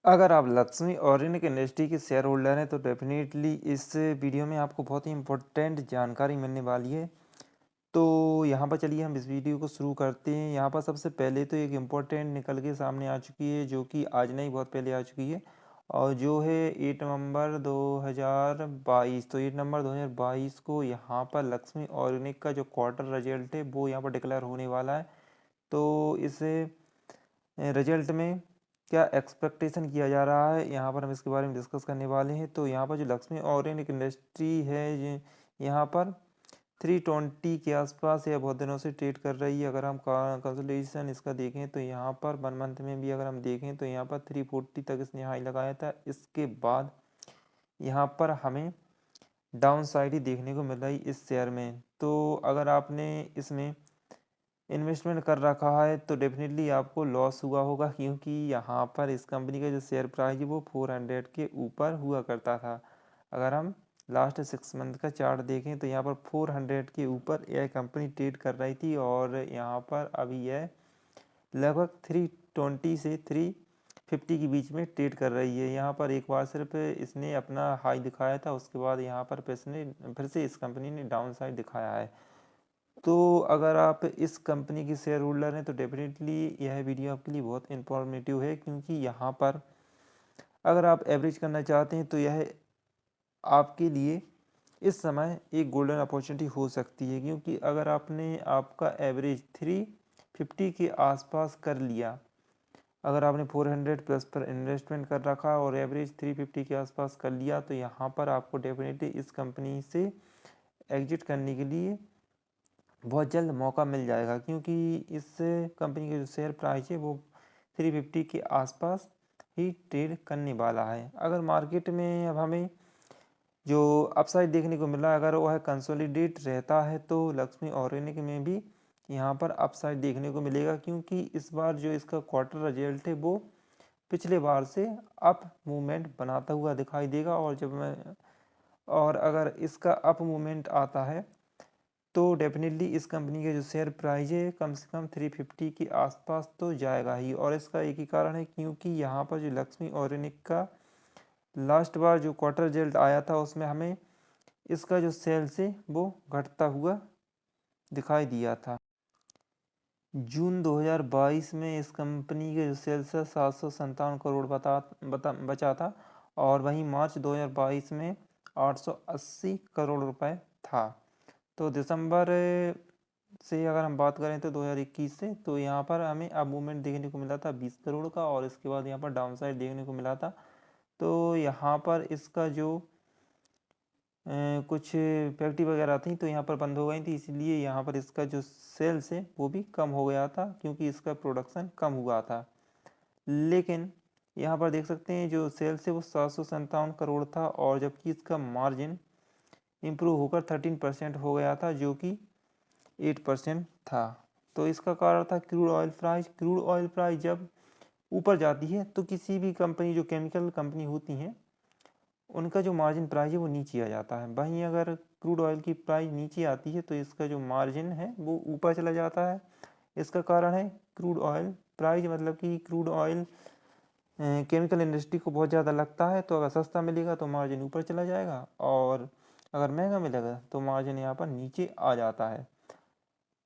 अगर आप Lakshmi organic industry के शेयर होल्डर हैं तो डेफिनेटली इस वीडियो में आपको बहुत ही इम्पोर्टेंट जानकारी मिलने वाली है। तो यहाँ पर चलिए हम इस वीडियो को शुरू करते हैं। यहाँ पर सबसे पहले तो एक इम्पोर्टेंट निकल के सामने आ चुकी है, जो कि आज नहीं बहुत पहले आ चुकी है, और जो है 8 नवंबर 2022। तो 8 नवंबर 2022 को यहाँ पर लक्ष्मी ऑर्गेनिक का जो क्वार्टर रिजल्ट है वो यहाँ पर डिक्लेयर होने वाला है। तो इस रिजल्ट में क्या एक्सपेक्टेशन किया जा रहा है, यहाँ पर हम इसके बारे में डिस्कस करने वाले हैं। तो यहाँ पर जो लक्ष्मी ऑर्गेनिक इंडस्ट्री है, यहाँ पर 320 के आसपास या बहुत दिनों से ट्रेड कर रही है। अगर हम कंसोलिडेशन इसका देखें तो यहाँ पर 1 मंथ में भी अगर हम देखें तो यहाँ पर 340 तक इसने हाई लगाया था। इसके बाद यहाँ पर हमें डाउन साइड ही देखने को मिल रही इस शेयर में। तो अगर आपने इसमें इन्वेस्टमेंट कर रखा है तो डेफिनेटली आपको लॉस हुआ होगा, क्योंकि यहाँ पर इस कंपनी का जो शेयर प्राइस है वो 400 के ऊपर हुआ करता था। अगर हम लास्ट 6 मंथ का चार्ट देखें तो यहाँ पर 400 के ऊपर यह कंपनी ट्रेड कर रही थी, और यहाँ पर अभी यह लगभग 320 से 350 के बीच में ट्रेड कर रही है। यहाँ पर एक बार सिर्फ इसने अपना हाई दिखाया था, उसके बाद यहाँ पर फिर से इस कंपनी ने डाउन साइड दिखाया है। तो अगर आप इस कंपनी की शेयर होल्डर हैं तो डेफिनेटली यह वीडियो आपके लिए बहुत इंफॉर्मेटिव है, क्योंकि यहाँ पर अगर आप एवरेज करना चाहते हैं तो यह आपके लिए इस समय एक गोल्डन अपॉर्चुनिटी हो सकती है। क्योंकि अगर आपने आपका एवरेज 350 के आसपास कर लिया, अगर आपने 400 प्लस पर इन्वेस्टमेंट कर रखा और एवरेज 350 के आसपास कर लिया, तो यहाँ पर आपको डेफिनेटली इस कंपनी से एग्जिट करने के लिए बहुत जल्द मौका मिल जाएगा। क्योंकि इस कंपनी का जो शेयर प्राइस है वो 350 के आसपास ही ट्रेड करने वाला है। अगर मार्केट में अब हमें जो अपसाइड देखने को मिला, अगर वह कंसोलिडेट रहता है तो लक्ष्मी ऑर्गेनिक में भी यहाँ पर अपसाइड देखने को मिलेगा। क्योंकि इस बार जो इसका क्वार्टर रिजल्ट है वो पिछले बार से अप मूवमेंट बनाता हुआ दिखाई देगा। और अगर इसका अप मूवमेंट आता है तो डेफिनेटली इस कंपनी के जो शेयर प्राइस है कम से कम 350 के आसपास तो जाएगा ही। और इसका एक ही कारण है, क्योंकि यहाँ पर जो लक्ष्मी ऑर्गेनिक का लास्ट बार जो क्वार्टर रिजल्ट आया था उसमें हमें इसका जो सेल्स है वो घटता हुआ दिखाई दिया था। जून 2022 में इस कंपनी के जो सेल्स है 757 करोड़ बचा था, और वहीं मार्च 2022 में 880 करोड़ रुपए था। तो दिसंबर से अगर हम बात करें तो 2021 से, तो यहाँ पर हमें अब मूवमेंट देखने को मिला था 20 करोड़ का, और इसके बाद यहाँ पर डाउन साइड देखने को मिला था। तो यहाँ पर इसका जो कुछ फैक्ट्री वगैरह थी तो यहाँ पर बंद हो गई थी, इसलिए यहाँ पर इसका जो सेल्स है वो भी कम हो गया था, क्योंकि इसका प्रोडक्शन कम हुआ था। लेकिन यहाँ पर देख सकते हैं जो सेल्स है वो 757 करोड़ था, और जबकि इसका मार्जिन इम्प्रूव होकर 13% हो गया था, जो कि 8% था। तो इसका कारण था क्रूड ऑयल प्राइस जब ऊपर जाती है तो किसी भी कंपनी, जो केमिकल कंपनी होती हैं, उनका जो मार्जिन प्राइस है वो नीचे आ जाता है। वहीं अगर क्रूड ऑयल की प्राइस नीचे आती है तो इसका जो मार्जिन है वो ऊपर चला जाता है। इसका कारण है क्रूड ऑयल प्राइस, मतलब कि क्रूड ऑयल केमिकल इंडस्ट्री को बहुत ज़्यादा लगता है। तो अगर सस्ता मिलेगा तो मार्जिन ऊपर चला जाएगा, और अगर महंगा मिलेगा तो मार्जिन यहाँ पर नीचे आ जाता है।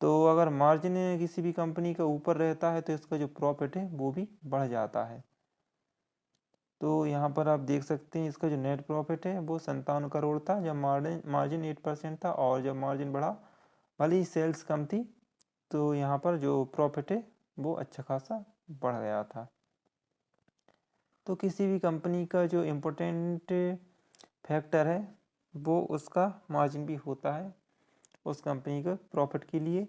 तो अगर मार्जिन किसी भी कंपनी का ऊपर रहता है तो इसका जो प्रॉफिट है वो भी बढ़ जाता है। तो यहाँ पर आप देख सकते हैं इसका जो नेट प्रॉफिट है वो 57 करोड़ था जब मार्जिन 8% था, और जब मार्जिन बढ़ा, भले ही सेल्स कम थी, तो यहाँ पर जो प्रॉफिट है वो अच्छा खासा बढ़ गया था। तो किसी भी कंपनी का जो इम्पोर्टेंट फैक्टर है वो उसका मार्जिन भी होता है उस कंपनी का प्रॉफिट के लिए।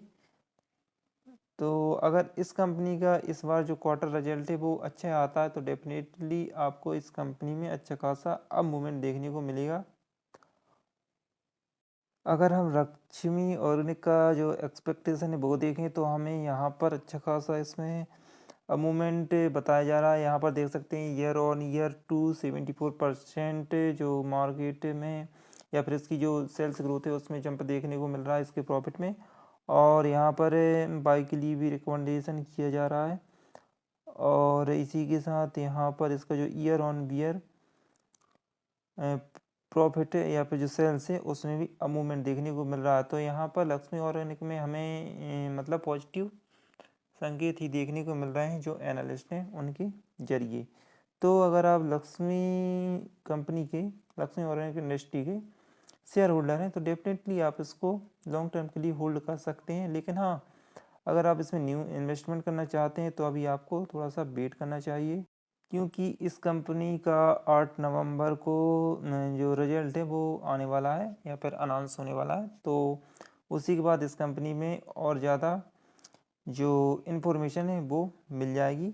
तो अगर इस कंपनी का इस बार जो क्वार्टर रिजल्ट है वो अच्छा आता है तो डेफिनेटली आपको इस कंपनी में अच्छा खासा अप मूवमेंट देखने को मिलेगा। अगर हम लक्ष्मी ऑर्गेनिक का जो एक्सपेक्टेशन है वो देखें तो हमें यहाँ पर अच्छा खासा इसमें अब मूवमेंट बताया जा रहा है। यहाँ पर देख सकते हैं ईयर ऑन ईयर 274% जो मार्केट में, या फिर इसकी जो सेल्स ग्रोथ है उसमें जंप देखने को मिल रहा है इसके प्रॉफिट में। और यहाँ पर बाई के लिए भी रिकमेंडेशन किया जा रहा है, और इसी के साथ यहाँ पर इसका जो ईयर ऑन ईयर प्रॉफिट है या फिर जो सेल्स है उसमें भी मूवमेंट देखने को मिल रहा है। तो यहाँ पर लक्ष्मी ऑर्गेनिक में हमें मतलब पॉजिटिव संकेत ही देखने को मिल रहे हैं जो एनालिस्ट हैं उनके जरिए। तो अगर आप लक्ष्मी कंपनी के, लक्ष्मी ऑर्गेनिक इंडस्ट्री के शेयर होल्डर हैं तो डेफिनेटली आप इसको लॉन्ग टर्म के लिए होल्ड कर सकते हैं। लेकिन हाँ, अगर आप इसमें न्यू इन्वेस्टमेंट करना चाहते हैं तो अभी आपको थोड़ा सा वेट करना चाहिए, क्योंकि इस कंपनी का 8 नवंबर को जो रिजल्ट है वो आने वाला है या फिर अनाउंस होने वाला है। तो उसी के बाद इस कंपनी में और ज़्यादा जो इन्फॉर्मेशन है वो मिल जाएगी।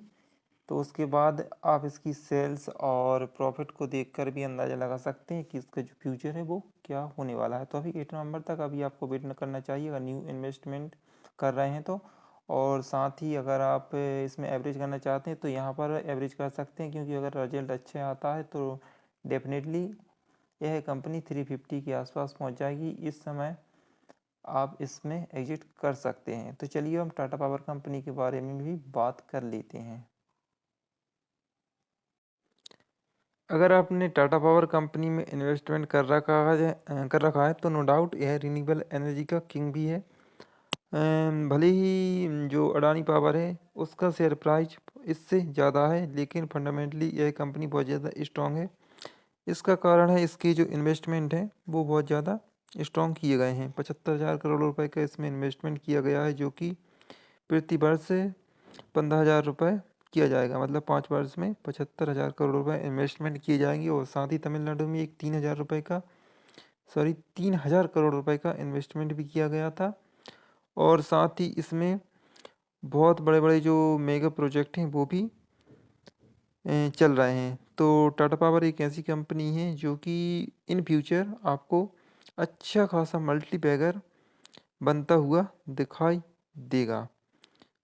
तो उसके बाद आप इसकी सेल्स और प्रॉफिट को देखकर भी अंदाज़ा लगा सकते हैं कि इसका जो फ्यूचर है वो क्या होने वाला है। तो अभी 8 नवंबर तक अभी आपको वेट न करना चाहिए अगर न्यू इन्वेस्टमेंट कर रहे हैं तो। और साथ ही अगर आप इसमें एवरेज करना चाहते हैं तो यहाँ पर एवरेज कर सकते हैं, क्योंकि अगर रिजल्ट अच्छा आता है तो डेफिनेटली यह कंपनी 350 के आसपास पहुँच जाएगी। इस समय आप इसमें एग्जिट कर सकते हैं। तो चलिए हम टाटा पावर कंपनी के बारे में भी बात कर लेते हैं। अगर आपने टाटा पावर कंपनी में इन्वेस्टमेंट कर रखा है तो नो डाउट यह रिन्यूएबल एनर्जी का किंग भी है। भले ही जो अडानी पावर है उसका शेयर प्राइस इससे ज़्यादा है, लेकिन फंडामेंटली यह कंपनी बहुत ज़्यादा स्ट्रॉन्ग है। इसका कारण है इसके जो इन्वेस्टमेंट हैं वो बहुत ज़्यादा स्ट्रॉन्ग किए गए हैं। 75,000 करोड़ रुपए का इसमें इन्वेस्टमेंट किया गया है, जो कि प्रति वर्ष 15,000 रुपये किया जाएगा। मतलब 5 वर्ष में 75,000 करोड़ रुपए इन्वेस्टमेंट किए जाएंगे। और साथ ही तमिलनाडु में एक 3,000 करोड़ रुपए का इन्वेस्टमेंट भी किया गया था। और साथ ही इसमें बहुत बड़े बड़े जो मेगा प्रोजेक्ट हैं वो भी चल रहे हैं। तो टाटा पावर एक ऐसी कंपनी है जो कि इन फ्यूचर आपको अच्छा खासा मल्टीबैगर बनता हुआ दिखाई देगा।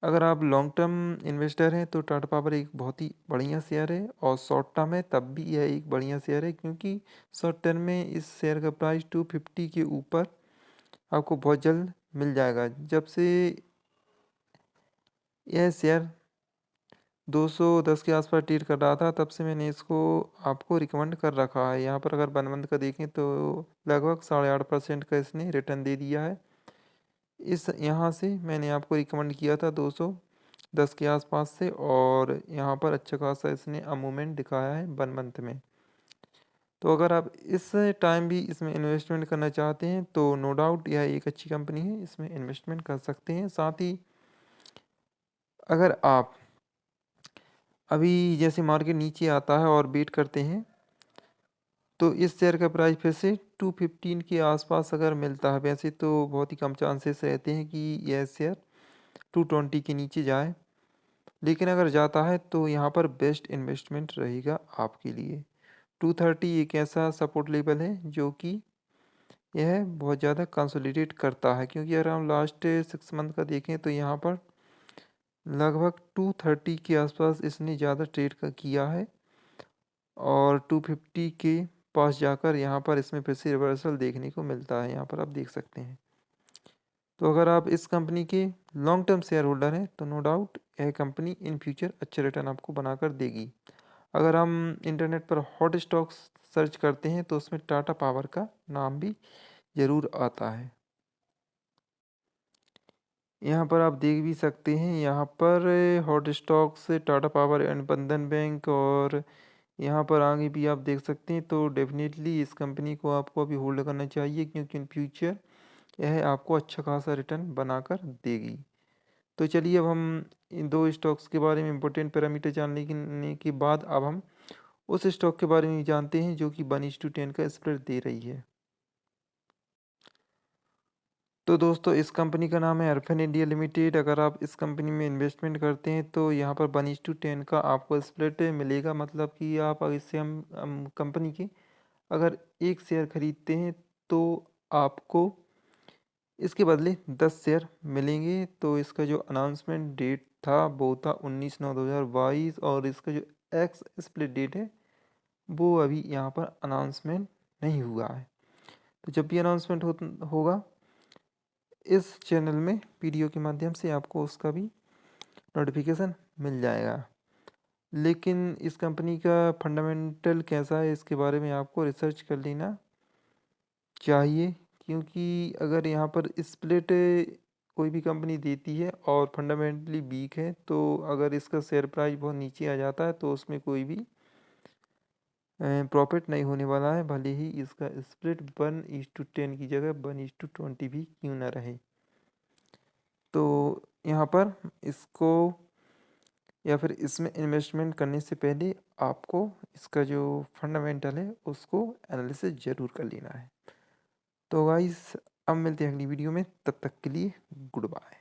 अगर आप लॉन्ग टर्म इन्वेस्टर हैं तो टाटा पावर एक बहुत ही बढ़िया शेयर है, और शॉर्ट टर्म है तब भी यह एक बढ़िया शेयर है, क्योंकि शॉर्ट टर्म में इस शेयर का प्राइस 250 के ऊपर आपको बहुत जल्द मिल जाएगा। जब से यह शेयर 210 के आसपास ट्रेड कर रहा था तब से मैंने इसको आपको रिकमेंड कर रखा है। यहाँ पर अगर वन मंथ का देखें तो लगभग 8.5% का इसने रिटर्न दे दिया है। इस यहाँ से मैंने आपको रिकमेंड किया था 210 के आसपास से, और यहाँ पर अच्छा खासा इसने मूवमेंट दिखाया है 1 मंथ में। तो अगर आप इस टाइम भी इसमें इन्वेस्टमेंट करना चाहते हैं तो नो डाउट यह एक अच्छी कंपनी है, इसमें इन्वेस्टमेंट कर सकते हैं। साथ ही अगर आप अभी जैसे मार्केट नीचे आता है और वेट करते हैं तो इस शेयर का प्राइस फिर से 215 के आसपास अगर मिलता है, वैसे तो बहुत ही कम चांसेस रहते हैं कि यह शेयर 220 के नीचे जाए, लेकिन अगर जाता है तो यहाँ पर बेस्ट इन्वेस्टमेंट रहेगा आपके लिए। 230 एक ऐसा सपोर्ट लेवल है जो कि यह बहुत ज़्यादा कंसोलिडेट करता है, क्योंकि अगर हम लास्ट 6 मंथ का देखें तो यहाँ पर लगभग 230 के आसपास इसने ज़्यादा ट्रेड किया है, और 250 के पास जाकर यहाँ पर इसमें फिर से रिवर्सल देखने को मिलता है। यहाँ पर आप देख सकते हैं। तो अगर आप इस कंपनी के लॉन्ग टर्म शेयर होल्डर हैं तो नो डाउट यह कंपनी इन फ्यूचर अच्छे रिटर्न आपको बनाकर देगी। अगर हम इंटरनेट पर हॉट स्टॉक्स सर्च करते हैं तो उसमें टाटा पावर का नाम भी ज़रूर आता है। यहाँ पर आप देख भी सकते हैं, यहाँ पर hot stocks Tata power and बंधन बैंक, और यहाँ पर आगे भी आप देख सकते हैं। तो डेफिनेटली इस कंपनी को आपको अभी होल्ड करना चाहिए, क्योंकि इन फ्यूचर यह आपको अच्छा खासा रिटर्न बनाकर देगी। तो चलिए अब हम इन दो स्टॉक्स के बारे में इंपॉर्टेंट पैरामीटर जानने के बाद अब हम उस स्टॉक के बारे में जानते हैं जो कि 1:10 का स्प्रेड दे रही है। तो दोस्तों इस कंपनी का नाम है अरफन इंडिया लिमिटेड। अगर आप इस कंपनी में इन्वेस्टमेंट करते हैं तो यहाँ पर 1:10 का आपको स्प्लिट मिलेगा। मतलब कि आप इससे हम कंपनी के अगर एक शेयर खरीदते हैं तो आपको इसके बदले 10 शेयर मिलेंगे। तो इसका जो अनाउंसमेंट डेट था वो था 19/9/2022, और इसका जो एक्स स्प्लिट डेट है वो अभी यहाँ पर अनाउंसमेंट नहीं हुआ है। तो जब भी अनाउंसमेंट होगा इस चैनल में वीडियो के माध्यम से आपको उसका भी नोटिफिकेशन मिल जाएगा। लेकिन इस कंपनी का फंडामेंटल कैसा है इसके बारे में आपको रिसर्च कर लेना चाहिए, क्योंकि अगर यहाँ पर स्प्लिट कोई भी कंपनी देती है और फंडामेंटली वीक है, तो अगर इसका शेयर प्राइस बहुत नीचे आ जाता है तो उसमें कोई भी प्रॉफिट नहीं होने वाला है, भले ही इसका स्प्लिट 1:10 की जगह 1:20 भी क्यों ना रहे। तो यहाँ पर इसको या फिर इसमें इन्वेस्टमेंट करने से पहले आपको इसका जो फंडामेंटल है उसको एनालिसिस ज़रूर कर लेना है। तो गाइस अब मिलते हैं अगली वीडियो में, तब तक के लिए गुड बाय।